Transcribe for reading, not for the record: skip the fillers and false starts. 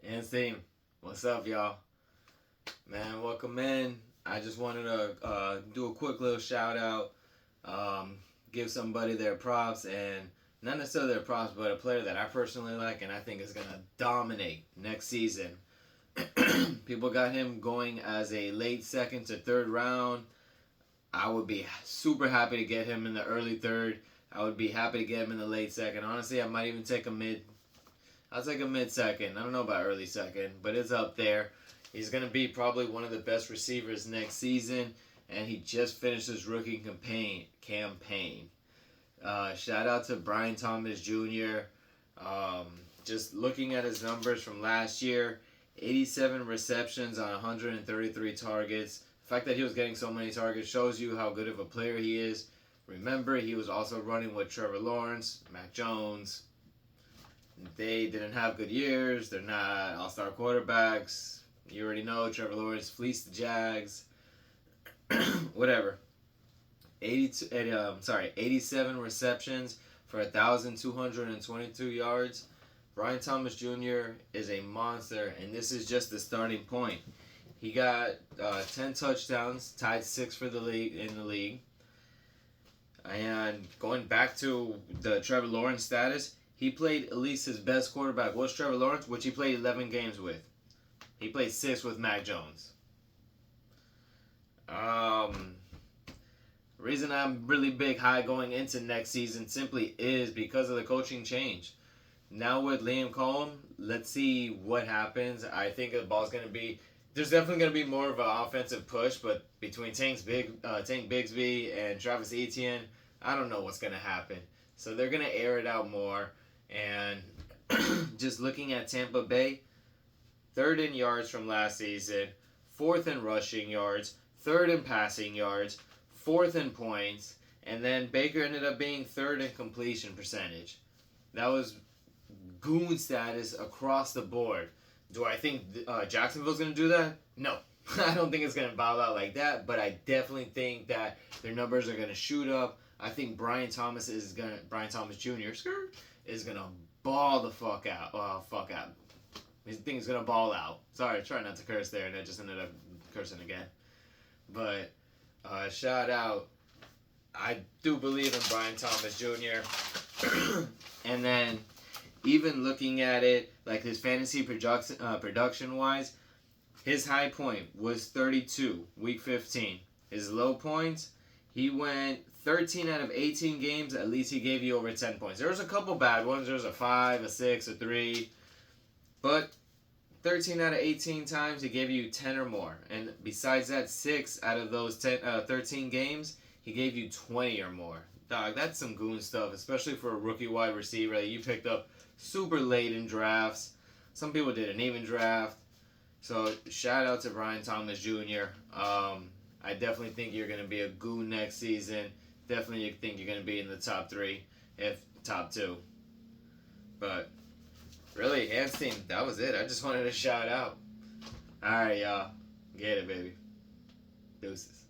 And team, what's up, y'all? Man, welcome in. I just wanted to do a quick little shout out, give somebody their props, and not necessarily their props, but a player that I personally like and I think is gonna dominate next season. People got him going as a late second to third round. I would be super happy to get him in the early third. I would be happy to get him in the late second. Honestly, I might even take a mid. I'll take a mid second. I don't know about early second, but it's up there. He's going to be probably one of the best receivers next season, and he just finished his rookie campaign. Shout out to Brian Thomas Jr. Just looking at his numbers from last year, 87 receptions on 133 targets. The fact that he was getting so many targets shows you how good of a player he is. Remember, he was also running with Trevor Lawrence, Mac Jones. They didn't have good years. They're not all-star quarterbacks. You already know Trevor Lawrence fleeced the Jags. Whatever. 87 receptions for 1,222 yards. Brian Thomas Jr. is a monster, and this is just the starting point. He got 10 touchdowns, tied 6 for the league in the league. And going back to the Trevor Lawrence status, he played at least his best quarterback was Trevor Lawrence, which he played 11 games with. He played 6 with Mac Jones. Reason I'm really big high going into next season simply is because of the coaching change. Now with Liam Cohen, let's see what happens. I think the ball's going to be... There's definitely going to be more of an offensive push, but between Tank Bigsby and Travis Etienne, I don't know what's going to happen. So they're going to air it out more. And just looking at Tampa Bay, 3rd in yards from last season, 4th in rushing yards, 3rd in passing yards, 4th in points, and then Baker ended up being 3rd in completion percentage. That was goon status across the board. Do I think Jacksonville's going to do that? No. I don't think it's going to bow out like that, but I definitely think that their numbers are going to shoot up. I think Brian Thomas Jr. is going to ball the fuck out. I think he's going to ball out. Sorry, try not to curse there, and I just ended up cursing again. But shout out. I do believe in Brian Thomas Jr. And then even looking at it, like his fantasy production-wise, his high point was 32, week 15. His low points, he went 13 out of 18 games, at least he gave you over 10 points. There was a couple bad ones. There was a 5, a 6, a 3. But 13 out of 18 times, he gave you 10 or more. And besides that, 6 out of those 13 games, he gave you 20 or more. Dog, that's some goon stuff, especially for a rookie wide receiver that you picked up super late in drafts. Some people didn't even draft. So shout out to Brian Thomas Jr. I definitely think you're going to be a goon next season. Definitely think you're going to be in the top 3, if top 2. But really, Hans team, that was it. I just wanted to shout out. Alright, y'all. Get it, baby. Deuces.